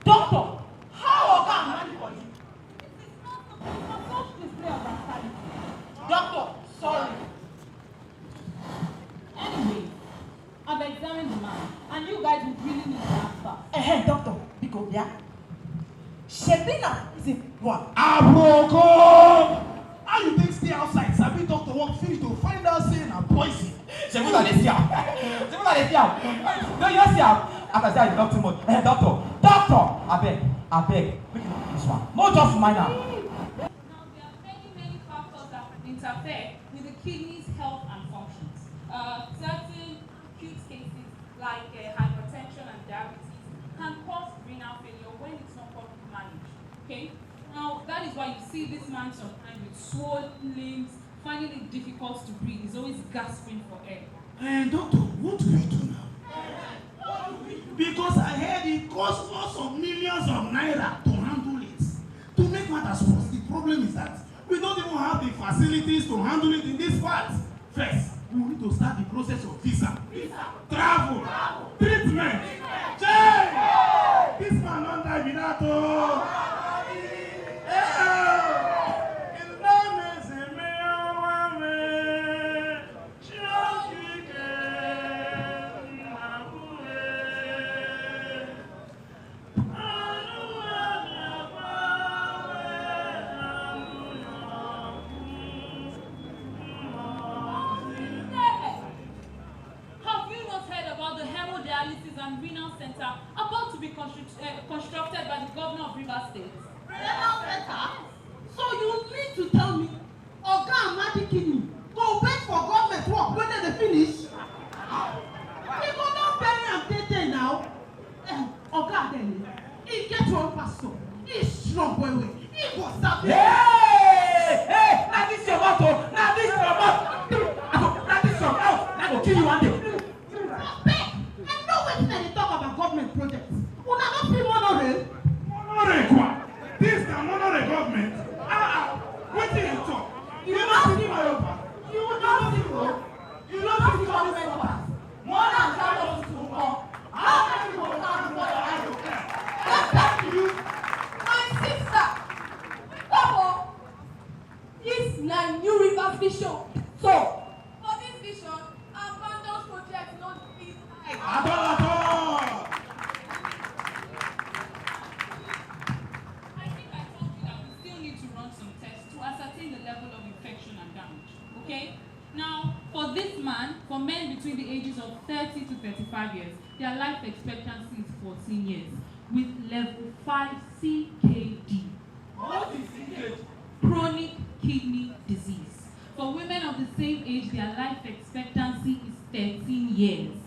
Doctor, how can I manage for you? It is not such display of brutality. Doctor, sorry. Anyway, I've examined the man, and you guys would really need to answer. Hey, doctor, because yeah. Shebina is a one. Abroko! How you think stay outside? Sabi doctor work finish to find out saying a poison. Shebina dey see am. Shebina dey see am. No, you don't see am. As I say, I dey talk too much. Hey, doctor, abeg, make you do this one. No, just minor. Now, there are many factors that interfere with the kidney's health and functions. Certain acute cases like hypertension and diabetes can cause renal failure when it's not properly managed. Okay? Now, that is why you see this man sometimes with swollen limbs, finding it difficult to breathe. He's always gasping for air. Doctor, what do we do now? Because I heard it costs us some millions of naira to handle it. To make matters worse, the problem is that we don't even have the facilities to handle it in this part. First, we need to start the process of visa, travel, treatment. Change! This man don't die without and Renal Center about to be constructed by the governor of Rivers State. Renal Center? So you mean to tell me Oga Amadi Kidney go wait for government work when they finish? He go not bury am tey now. Oga Adele, he get one pastor. He strong well. He go stop. Hey! Now this your mouth, now this your mouth. Now this your mouth. Now go kill you one day. They talk about government projects. Una not free monorail. Monorail quoi? This na monorail government. What did you talk? You not see my offer. You not see road. You not see government offers. More than $1,000 to more. How many people can more than I do? That's you. My sister. Papa, this na New Rivers vision. So, for this vision, abandoned project not be At all. I think I told you that we still need to run some tests to ascertain the level of infection and damage. Okay? Now, for this man, for men between the ages of 30 to 35 years, their life expectancy is 14 years with level 5 CKD. What is CKD? Chronic kidney disease. For women of the same age, their life expectancy is 13 years.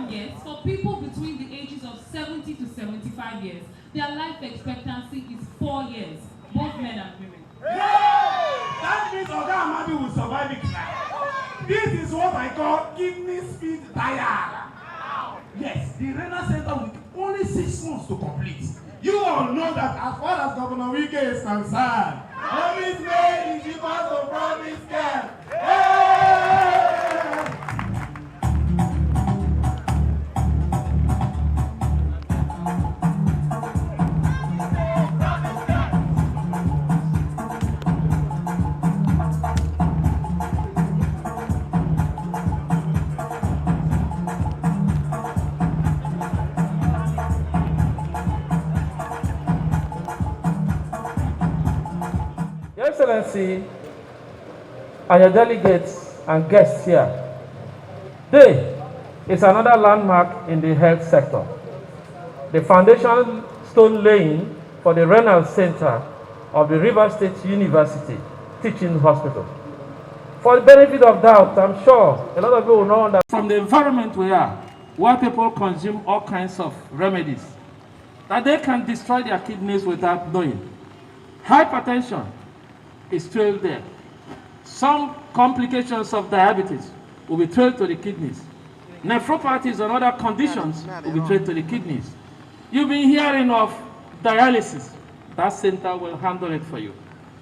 Yes, for people between the ages of 70 to 75 years, their life expectancy is 4 years, both men and women. That means Oga Amadi will survive it now. This is what I call kidney speed dial. Yes, the Renal Center will only 6 months to complete. You all know that as far as Governor Wike is concerned, promise made is equal to promise kept. Hey! Your Excellency and your delegates and guests here, today is another landmark in the health sector. The foundation stone laying for the Renal Center of the Rivers State University Teaching Hospital. For the benefit of doubt, I'm sure a lot of you will know that from the environment we are, where people consume all kinds of remedies, that they can destroy their kidneys without knowing. Hypertension is trailed there. Some complications of diabetes will be trailed to the kidneys. Nephropathies and other conditions will be trailed to the kidneys. You've been hearing of dialysis. That center will handle it for you.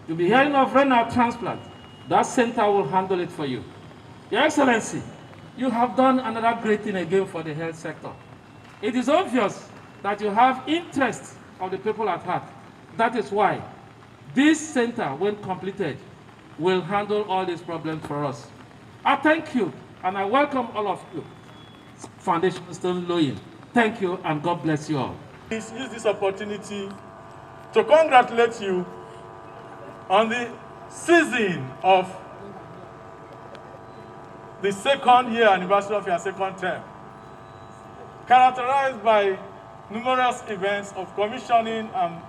You'll be hearing of renal transplant. That center will handle it for you. Your Excellency, you have done another great thing again for the health sector. It is obvious that you have interest of the people at heart. That is why this center, when completed, will handle all these problems for us. I thank you, and I welcome all of you. Foundation Stone Loyin. Thank you, and God bless you all. Please use this opportunity to congratulate you on the season of the second year anniversary of your second term, characterized by numerous events of commissioning and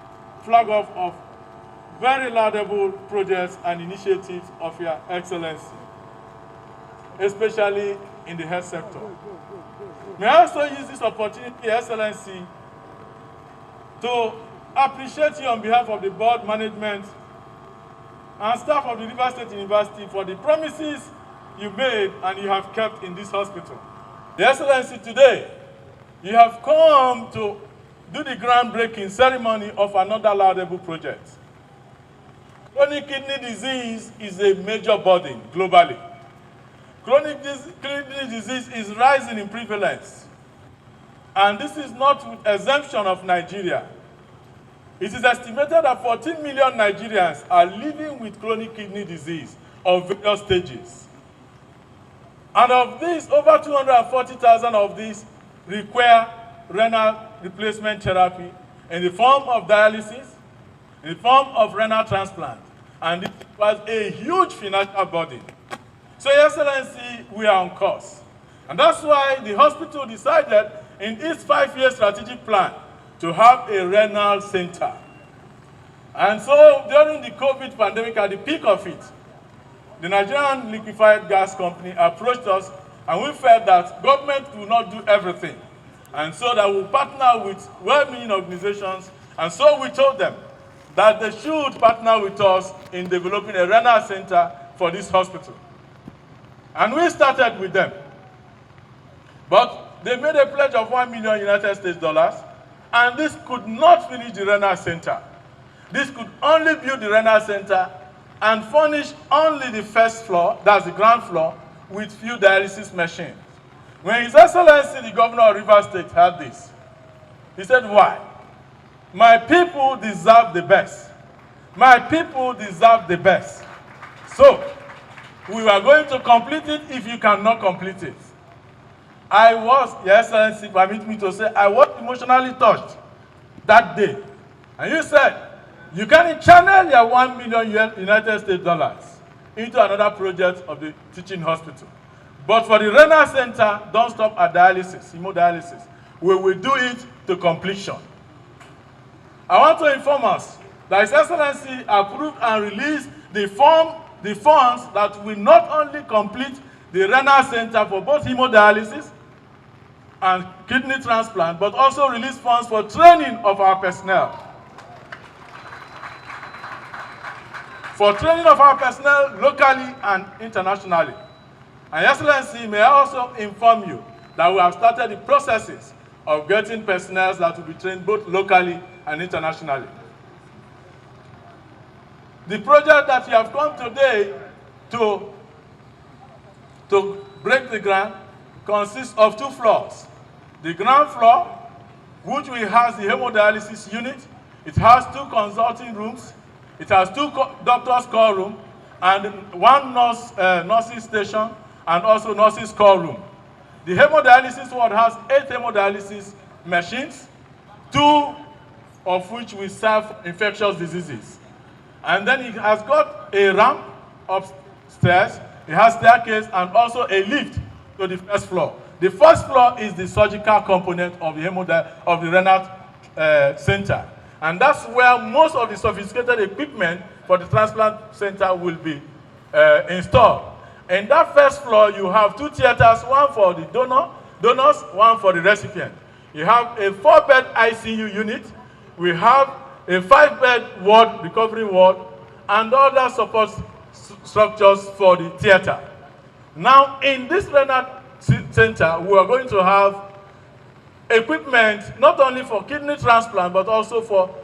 flag off of very laudable projects and initiatives of your excellency, especially in the health sector. May I also use this opportunity, Your Excellency, to appreciate you on behalf of the board management and staff of the Rivers State University for the promises you made and you have kept in this hospital. Your Excellency, today, you have come to do the groundbreaking ceremony of another laudable project. Chronic kidney disease is a major burden globally. Chronic kidney disease is rising in prevalence. And this is not with exemption of Nigeria. It is estimated that 14 million Nigerians are living with chronic kidney disease of various stages. And of these, over 240,000 of these require renal replacement therapy in the form of dialysis, in the form of renal transplant. And it was a huge financial burden. So, Your Excellency, we are on course. And that's why the hospital decided in its 5-year strategic plan to have a renal center. And so, during the COVID pandemic, at the peak of it, the Nigerian Liquefied Gas Company approached us, and we felt that government will not do everything. And so that we'll partner with well-meaning organizations. And so we told them that they should partner with us in developing a renal center for this hospital. And we started with them. But they made a pledge of $1 million United States dollars, and this could not finish the renal center. This could only build the renal center and furnish only the first floor, that's the ground floor, with few dialysis machines. When His Excellency, the Governor of Rivers State, heard this, he said, why? My people deserve the best. My people deserve the best. So, we are going to complete it if you cannot complete it. I was, Your Excellency, permit me to say, I was emotionally touched that day. And you said, you can channel your $1 million United States dollars into another project of the teaching hospital. But for the renal center, don't stop at dialysis, hemodialysis. We will do it to completion. I want to inform us that His Excellency approved and released the funds that will not only complete the renal center for both hemodialysis and kidney transplant, but also release funds for training of our personnel. For training of our personnel locally and internationally. And Your Excellency, may I also inform you that we have started the processes of getting personnel that will be trained both locally and internationally. The project that you have come today to break the ground consists of 2 floors. The ground floor, which will house the hemodialysis unit, it has 2 consulting rooms, it has 2 doctors' call rooms, and 1 nursing station, and also nurses' call room. The hemodialysis ward has 8 hemodialysis machines, 2 of which will serve infectious diseases. And then it has got a ramp upstairs, it has staircase, and also a lift to the first floor. The first floor is the surgical component of the renal center. And that's where most of the sophisticated equipment for the transplant center will be installed. In that first floor, you have 2 theaters, one for the donors, one for the recipient. You have a 4-bed ICU unit. We have a 5-bed ward, recovery ward, and other support structures for the theater. Now, in this renal center, we are going to have equipment not only for kidney transplant, but also for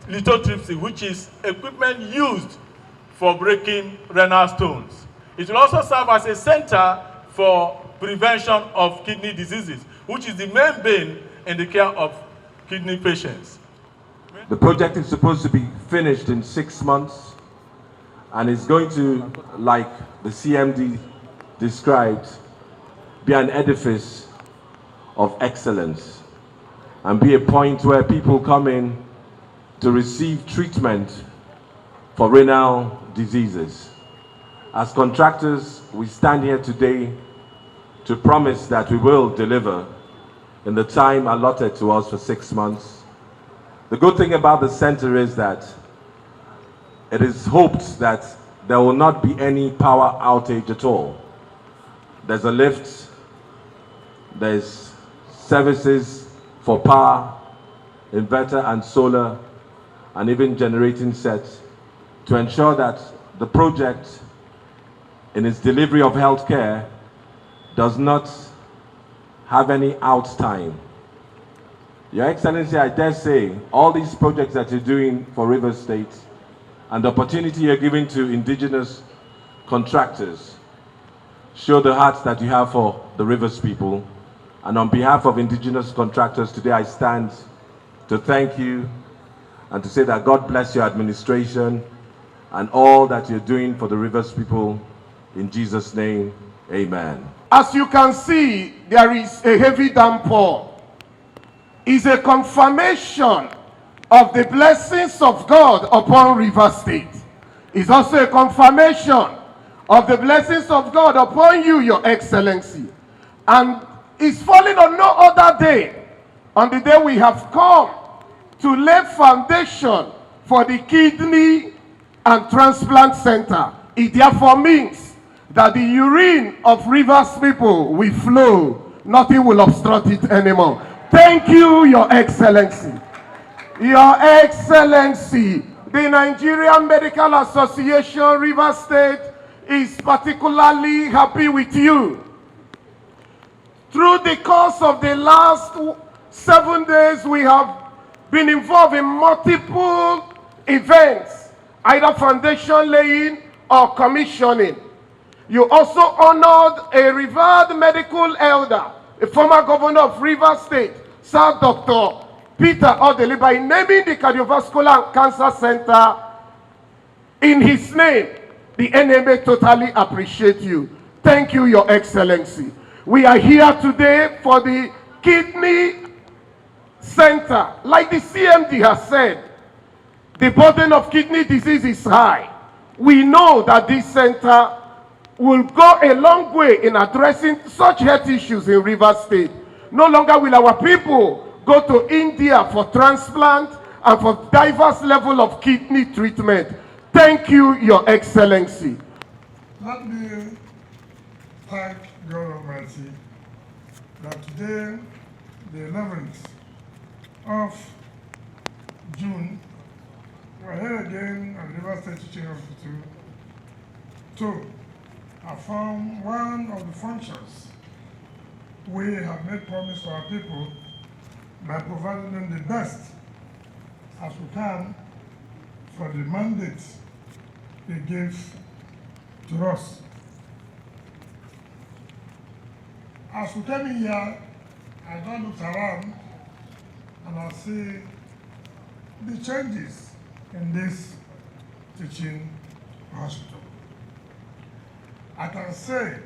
lithotripsy, which is equipment used for breaking renal stones. It will also serve as a center for prevention of kidney diseases, which is the main bane in the care of kidney patients. The project is supposed to be finished in 6 months, and it's going to, like the CMD described, be an edifice of excellence and be a point where people come in to receive treatment for renal diseases. As contractors, we stand here today to promise that we will deliver in the time allotted to us for 6 months. The good thing about the center is that it is hoped that there will not be any power outage at all. There's a lift, there's services for power, inverter and solar, and even generating sets to ensure that the project in its delivery of healthcare does not have any out time. Your Excellency, I dare say, all these projects that you're doing for Rivers State and the opportunity you're giving to indigenous contractors show the heart that you have for the Rivers people. And on behalf of indigenous contractors, today I stand to thank you and to say that God bless your administration and all that you're doing for the Rivers people. In Jesus' name, amen. As you can see, there is a heavy downpour. It's a confirmation of the blessings of God upon Rivers State. It's also a confirmation of the blessings of God upon you, Your Excellency. And it's falling on no other day, on the day we have come to lay foundation for the Kidney and Transplant Center. It therefore means that the urine of Rivers people will flow. Nothing will obstruct it anymore. Thank you, Your Excellency. Your Excellency, the Nigerian Medical Association Rivers State is particularly happy with you. Through the course of the last 7 days, we have been involved in multiple events, either foundation laying or commissioning. You also honored a revered medical elder, a former governor of Rivers State, Sir Dr. Peter Odeli, by naming the Cardiovascular and Cancer Center in his name. The NMA totally appreciate you. Thank you, Your Excellency. We are here today for the Kidney Center. Like the CMD has said, the burden of kidney disease is high. We know that this center will go a long way in addressing such health issues in Rivers State. No longer will our people go to India for transplant and for diverse level of kidney treatment. Thank you, Your Excellency. Let me thank God Almighty that today, the 11th of June, we are here again at the Rivers State Teaching Hospital to perform one of the functions we have made promise to our people by providing them the best as we can for the mandate they gave to us. As we came in here, I now looked around and I see the changes in this teaching hospital. I can say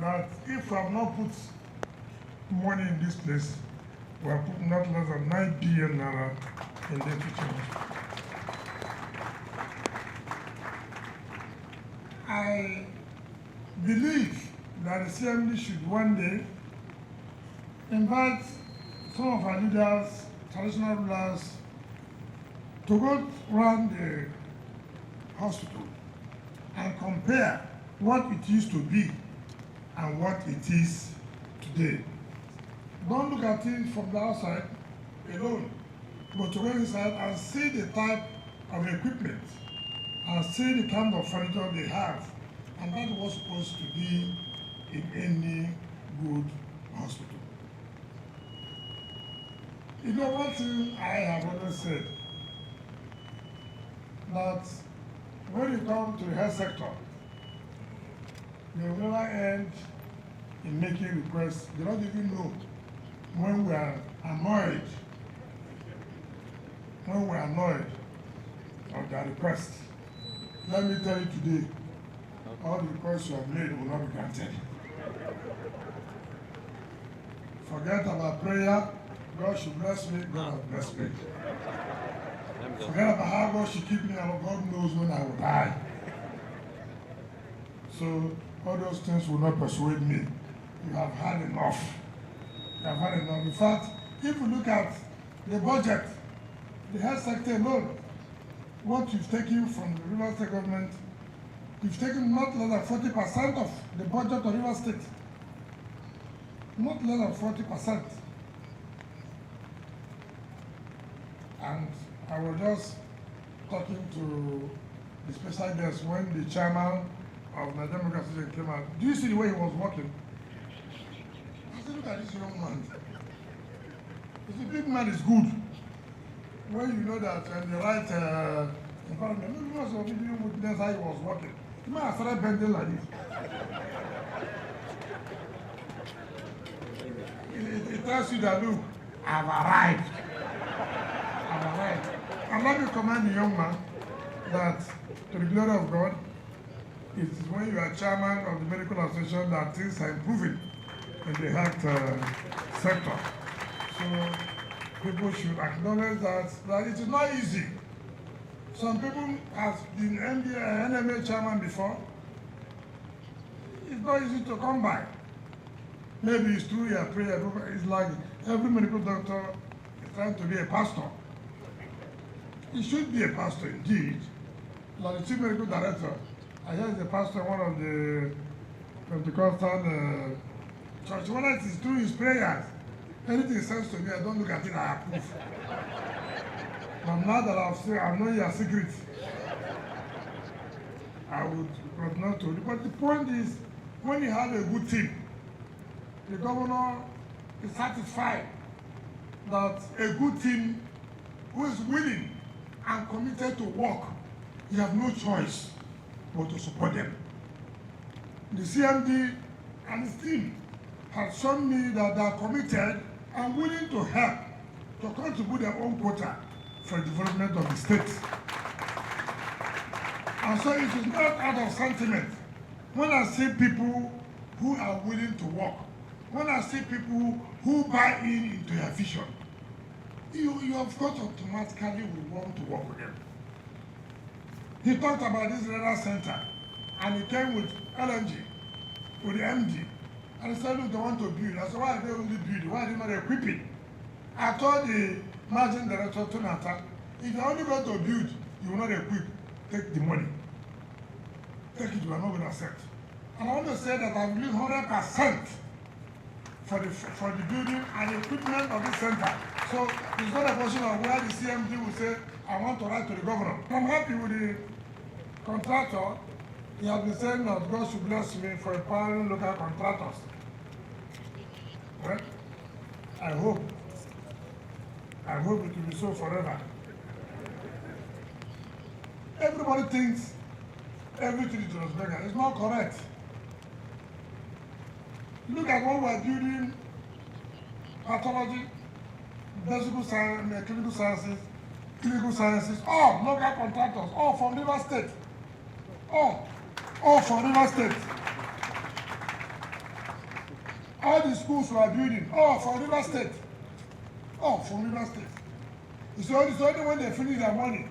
that if we have not put money in this place, we have put not less than 9 billion naira in the teaching hospital. I believe that the CMD should one day invite some of our leaders, traditional rulers, to go around the hospital and compare what it used to be and what it is today. Don't look at it from the outside alone, but to go inside and see the type of equipment and see the kind of furniture they have. And that was supposed to be in any good hospital. You know, one thing I have always said, that when you come to the health sector, you will never end in making requests. They don't even know when we are annoyed when we are annoyed of their request. Let me tell you today, all the requests you have made will not be granted. Forget about prayer. God should bless me. God has blessed me. Forget about how God should keep me. And God knows when I will die. So all those things will not persuade me. You have had enough. You have had enough. In fact, if you look at the budget, the health sector alone, what you've taken from the River State government, you've taken not less than 40% of the budget of River State. Not less than 40%. And I was just talking to the special guest when the chairman of the Democratic Association came out. Do you see the way he was walking? I said, look at this young man. If the big man is good, when you know that in the right environment, no one was even witness how he was walking. The man started bending like this. It tells you that, look, I've arrived. I've arrived. And let me commend the young man that, to the glory of God, it is when you are chairman of the medical association that things are improving in the health sector. So people should acknowledge that it is not easy. Some people have been NMA chairman before. It's not easy to come by. Maybe it's through your prayer. It's like every medical doctor is trying to be a pastor. He should be a pastor indeed. Like the chief medical director, I hear he's a pastor in one of the Pentecostal church. Whether it is through his prayers, anything he says to me, I don't look at it, I approve. But now that I know your secret, I would not to. But the point is, when you have a good team, the governor is satisfied that a good team who is willing and committed to work, you have no choice but to support them. The CMD and his team have shown me that they are committed and willing to help to contribute their own quota for the development of the state. And so it is not out of sentiment. When I see people who are willing to work, when I see people who buy into your vision, you of course automatically will want to work with them. He talked about this Renal Center, and he came with LNG, with the MD, and he said, look, they want to build. I said, why are they only building? Why are they not equipping? I told the managing director, Tonata, if you're only going to build, you will not equip, take the money. Take it, you are not going to accept. And I want to say that I believe 100% for the building and equipment of this center. So it's not a question of where the CMD will say, I want to write to the governor. I'm happy with the contractor. He has been saying that God should bless me for empowering local contractors. Well, I hope it will be so forever. Everybody thinks everything is just bigger. It's not correct. Look at what we're building: pathology, basic science, clinical sciences, all local contractors, all from River State. All from River State. All the schools we are building, all from River State. All from River State. It's only when they finish their money,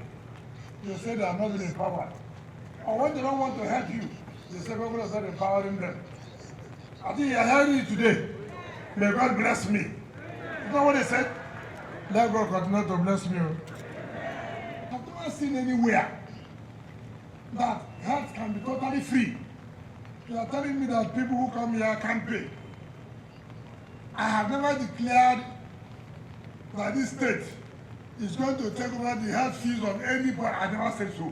they say they are not really empowered. Or when they don't want to help you, they say we're going to start empowering them. I think you are hearing it today. May God bless me. You know what they said? Let God continue to bless me. I've never seen anywhere that health can be totally free. You are telling me that people who come here can't pay. I have never declared that this state is going to take over the health fees of anybody. I never said so.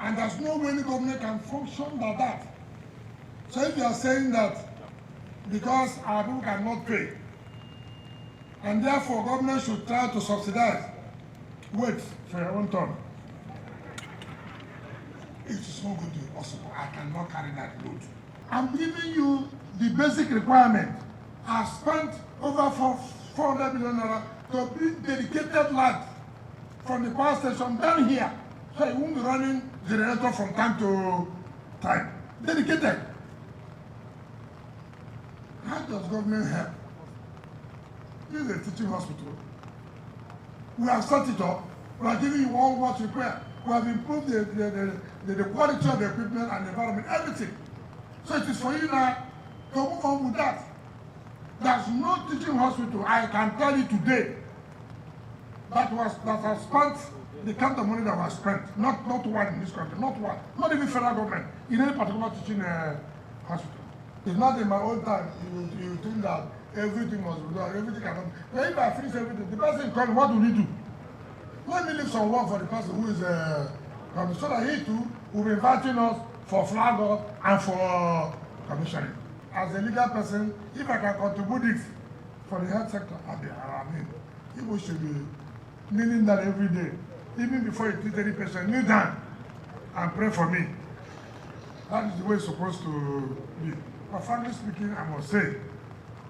And there's no way the government can function like that. So if you are saying that because our people cannot pay, and therefore government should try to subsidize, wait for your own turn. It is not going to be possible. I cannot carry that load. I'm giving you the basic requirement. I've spent over $400 million to build dedicated land from the power station down here. So he won't be running generator from time to time. Dedicated. How does government help? This is a teaching hospital. We have set it up. We are giving you all what's required. We have improved the quality of the equipment and the environment, everything. So it is for you now to move on with that. There's no teaching hospital, I can tell you today, that has spent the kind of money that was spent. Not one in this country, not one. Not even federal government, in any particular teaching hospital. It's not in my own time, you think that everything must be done, everything cannot be. But if I finish everything, the person calling, what do we do? Let me leave some work for the person who is coming, so that he too will be inviting us for flag off and for commissioning. As a legal person, if I can contribute it for the health sector, I mean, people should be kneeling down every day. Even before you treat any patient, kneel down and pray for me. That is the way it's supposed to be. But frankly speaking, I must say,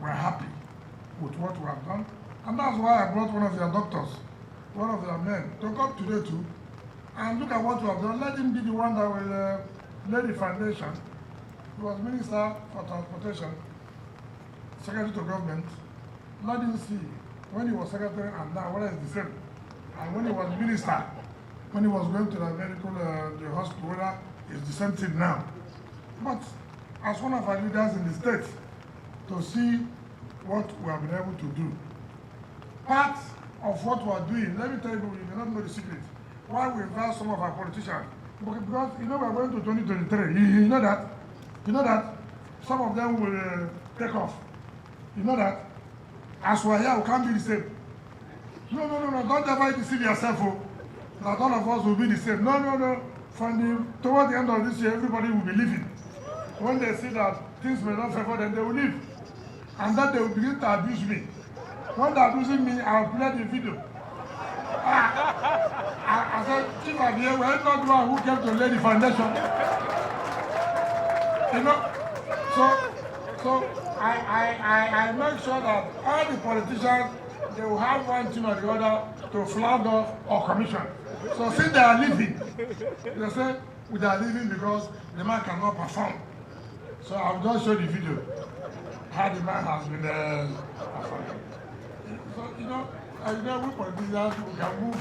we're happy with what we have done. And that's why I brought one of their doctors, one of their men, to come today too, and look at what we have done. Let him be the one that will lay the foundation. He was Minister for Transportation, Secretary to Government. Let him see when he was Secretary and now, what is the same? And when he was Minister, when he was going to the medical, the hospital, whether it's the same thing now. But as one of our leaders in the state, to see what we have been able to do. Part of what we are doing, let me tell you, you may not know the secret. Why we invite some of our politicians? Because, you know, we are going to 2023. You know that? You know that? Some of them will take off. You know that? As we are here, we can't be the same. No, don't ever deceive yourself, oh, that all of us will be the same. No. Toward the end of this year, everybody will be leaving. When they see that things may not favor them, they will leave. And then they will begin to abuse me. When they're abusing me, I'll play the video. I said, Chief Abia, we're not the one who came to lay the foundation. You know? So I make sure that all the politicians, they will have one thing or the other to flag off or commission. So since they are leaving, they say they are leaving because the man cannot perform. So I'll just show the video how the man has been performing. So you know, we politicians, we can move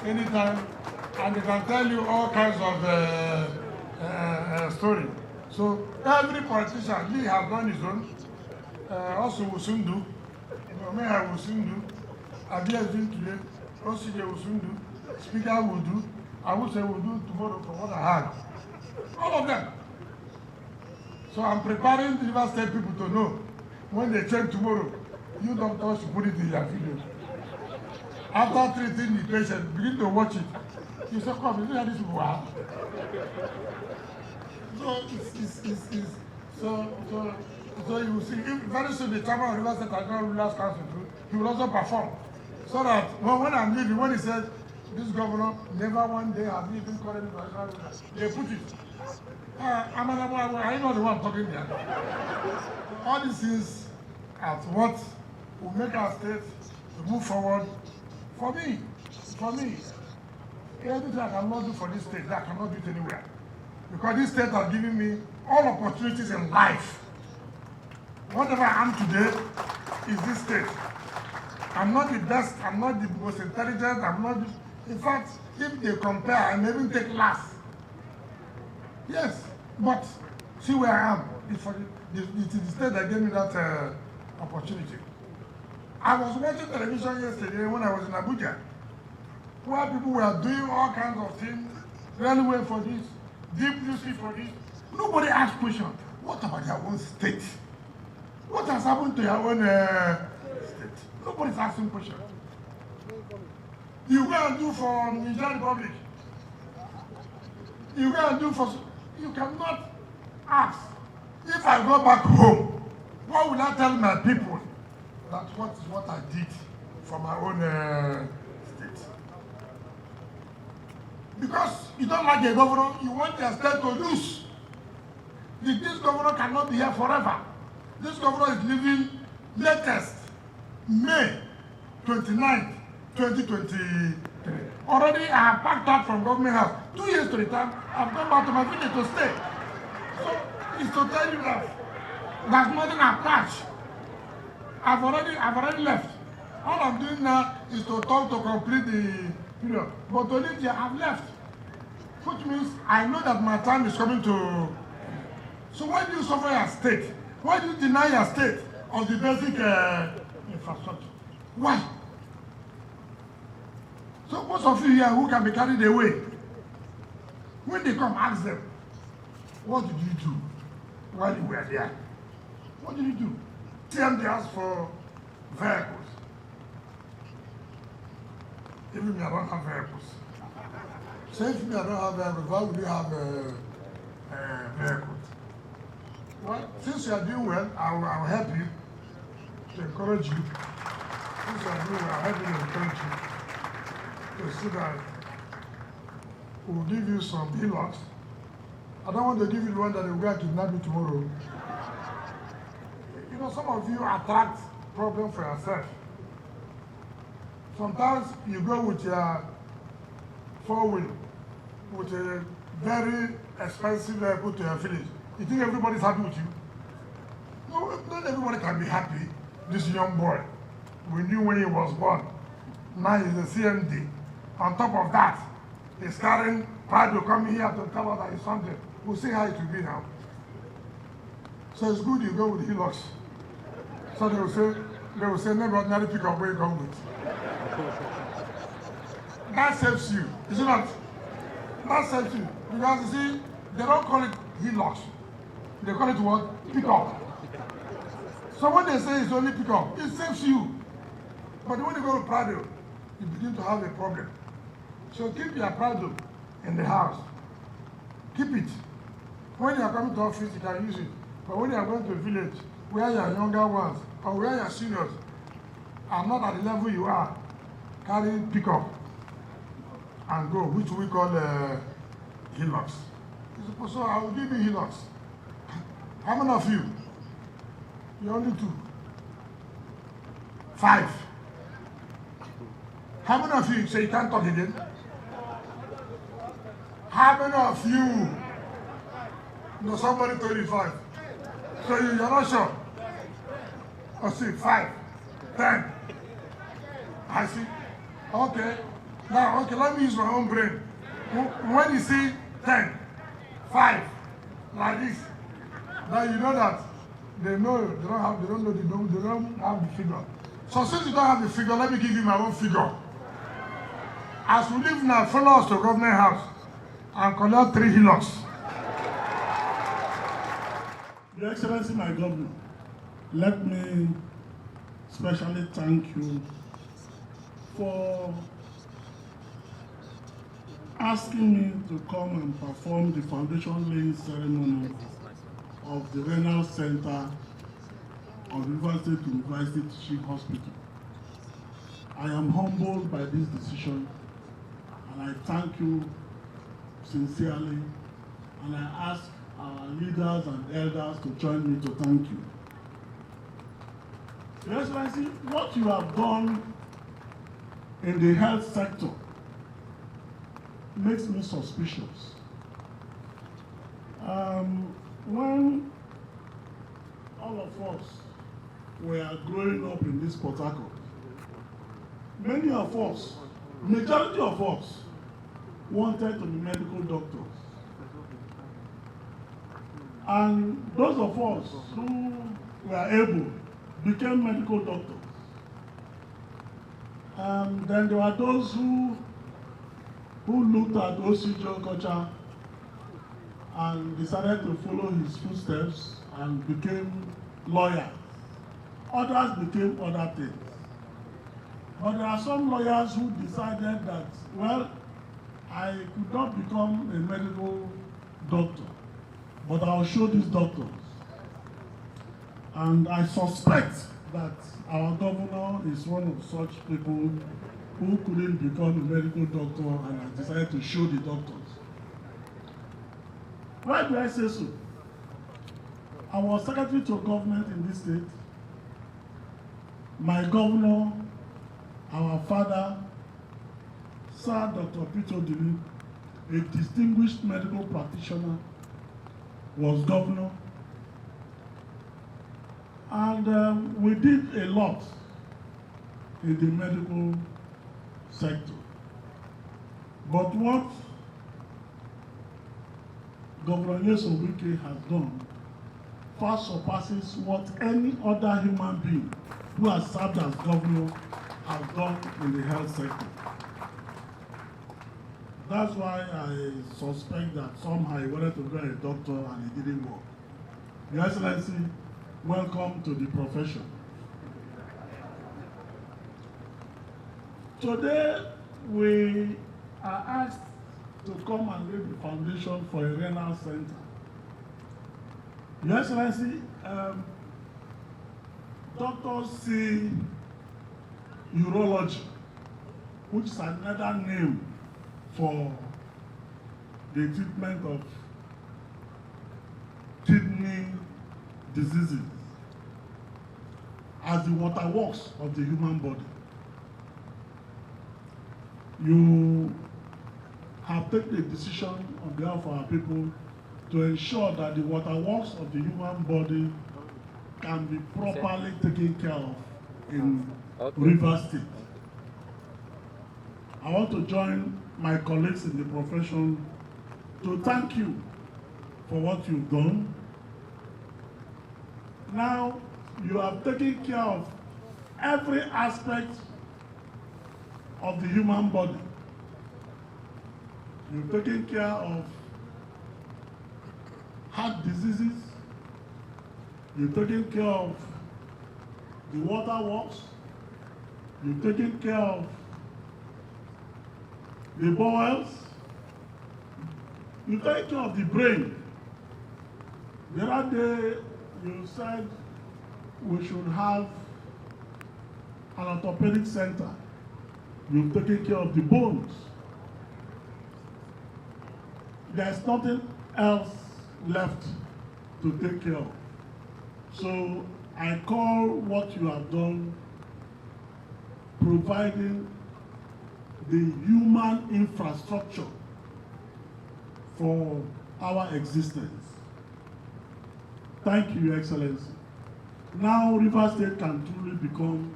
anytime, and they can tell you all kinds of stories. So every politician, Lee has done his own. Also will soon do. Meha will soon do. Abia is doing today. OCJ will soon do. Speaker will do. I will say will do tomorrow for what I had. All of them. So I'm preparing the River State people to know when they check tomorrow, you doctors should put it in your video. After treating the patient, begin to watch it. You say, come, you know how these people are. So you will see, very soon the chairman of River State Agricultural Rulers Council, he will also perform. So that when I'm leaving, when he says, this governor never one day has even called any national ruler, they put it. I know the one talking there. All these things are what will make our state to move forward. For me, anything I cannot do for this state, I cannot do it anywhere. Because this state has given me all opportunities in life. Whatever I am today is this state. I'm not the best, I'm not the most intelligent, in fact, if they compare, I may even take last. Yes, but see where I am. It is the state that gave me that opportunity. I was watching television yesterday when I was in Abuja, where people were doing all kinds of things, railway for this, deep blue sea for this. Nobody asked questions. What about your own state? What has happened to your own state? Nobody's asking questions. You go and do for Niger Republic. You go and do for... You cannot ask. If I go back home, what will I tell my people? That what is what I did for my own state. Because you don't like a governor, you want your state to lose. This governor cannot be here forever. This governor is leaving latest May 29, 2023. Already I have packed out from government house. 2 years to return, I've gone back to my village to stay. So it's to tell you that there's nothing attached. I've already left. All I'm doing now is to talk to complete the period. But to live here, I've left. Which means I know that my time is coming to. So why do you suffer your state? Why do you deny your state of the basic infrastructure? Why? So most of you here who can be carried away, when they come, ask them, what did you do while you were there? What did you do? TMD asked for vehicles. Even me, I don't have vehicles. So if me, I don't have vehicles, why would you have vehicles? Well, since you are doing well, I'll help you to encourage you. Since you are doing well, I'll help you to encourage you to see that we'll give you some healers. I don't want to give you the one that will go and kidnap you tomorrow. You know, some of you attract problems for yourself. Sometimes you go with your four-wheel, with a very expensive vehicle to your village. You think everybody's happy with you? No, not everybody can be happy. This young boy, we knew when he was born. Now he's a CMD. On top of that, he's carrying pride to come here to tell us that he's something. We'll see how it will be now. So it's good you go with Hilux. So they will say, never ordinary pick up where you come with. That saves you, is it not? That saves you. Because you see, they don't call it Hilux. They call it what? Pick up. So when they say it's only pick up, it saves you. But when you go to Prado, you begin to have a problem. So keep your Prado in the house. Keep it. When you are coming to office, you can use it. But when you are going to a village, where your younger ones, or where your seniors are not at the level you are, carry pick up and go, which we call Hilux. So I will give you Hilux. How many of you? You only 2. 5. How many of you say you can't talk again? How many of you? No, somebody told you 5. So you're not sure? I see 5, 10. I see. Okay. Now, okay, let me use my own brain. When you see 10, 5, like this, now you know that they don't have the figure. So since you don't have the figure, let me give you my own figure. As we live now, follow us to government house and collect 3 Hilux. Your Excellency, my governor, let me specially thank you for asking me to come and perform the foundation laying ceremony of the Renal Center of River State University Teaching Hospital. I am humbled by this decision, and I thank you sincerely, and I ask our leaders and elders to join me to thank you. Your Excellency, what you have done in the health sector makes me suspicious. When all of us were growing up in this Port Harcourt, many of us, majority of us, wanted to be medical doctors. And those of us who were able became medical doctors. Then there were those who looked at O.C. Joe Kocha and decided to follow his footsteps and became lawyers. Others became other things. But there are some lawyers who decided that, well, I could not become a medical doctor, but I'll show these doctors. And I suspect that our governor is one of such people who couldn't become a medical doctor and has decided to show the doctors. Why do I say so? I was secretary to government in this state. My governor, our father, Sir Dr. Peter Odili, a distinguished medical practitioner, was governor. And we did a lot in the medical sector. But what Governor Nyesom Wike has done far surpasses what any other human being who has served as governor has done in the health sector. That's why I suspect that somehow he wanted to be a doctor and it didn't work. Your Excellency, welcome to the profession. Today, we are asked to come and lay the foundation for a renal center. Your Excellency, doctors see urology, which is another name for the treatment of kidney diseases, as the waterworks of the human body. You have taken a decision on behalf of our people to ensure that the waterworks of the human body can be properly taken care of in Rivers State. I want to join my colleagues in the profession to thank you for what you've done. Now, you have taken care of every aspect of the human body. You've taken care of heart diseases. You've taken care of the waterworks. You've taken care of the bowels. You've taken care of the brain. The other day, you said we should have an orthopedic center. You've taken care of the bones. There's nothing else left to take care of. So I call what you have done providing the human infrastructure for our existence. Thank you, Your Excellency. Now Rivers State can truly become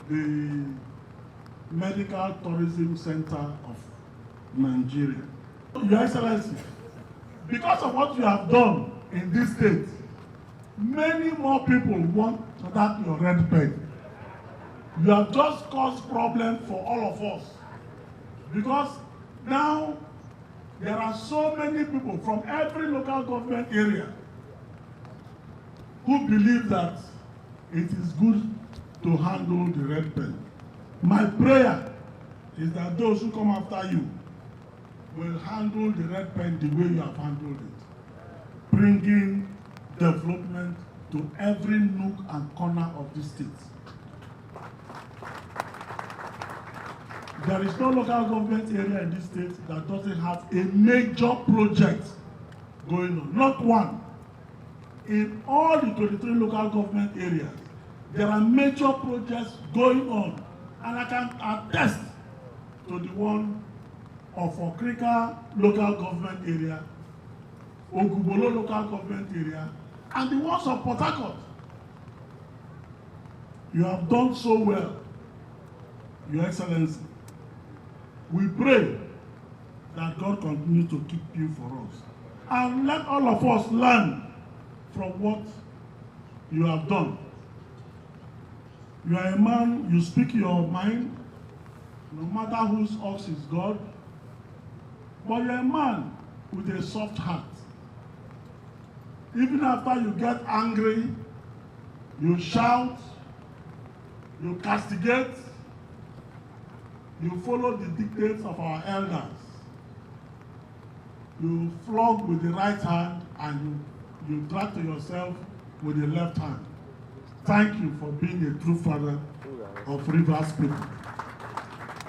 the medical tourism center of Nigeria. Your Excellency, because of what you have done in this state, many more people want that your red pen. You have just caused problem for all of us, because now there are so many people from every local government area who believe that it is good to handle the red pen. My prayer is that those who come after you will handle the red pen the way you have handled it, bringing development to every nook and corner of the state. There is no local government area in this state that doesn't have a major project going on, not one. In all the 23 local government areas, there are major projects going on, and I can attest to the one of Okrika local government area, Ogubolo local government area, and the ones of Port Harcourt. You have done so well, Your Excellency. We pray that God continue to keep you for us. And let all of us learn from what you have done. You are a man, you speak your mind, no matter whose ox is God, but you're a man with a soft heart. Even after you get angry, you shout, you castigate, you follow the dictates of our elders. You flog with the right hand and you drag to yourself with the left hand. Thank you for being a true father of Rivers people.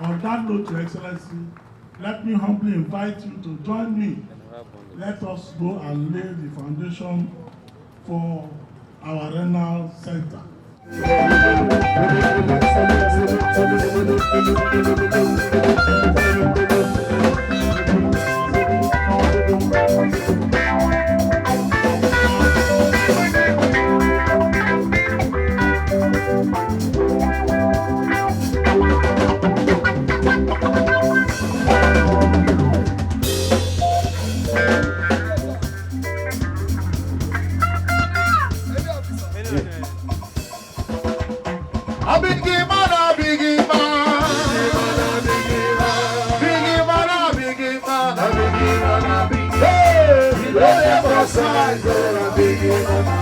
On that note, Your Excellency, let me humbly invite you to join me. Let us go and lay the foundation for our renal center. Biggie man,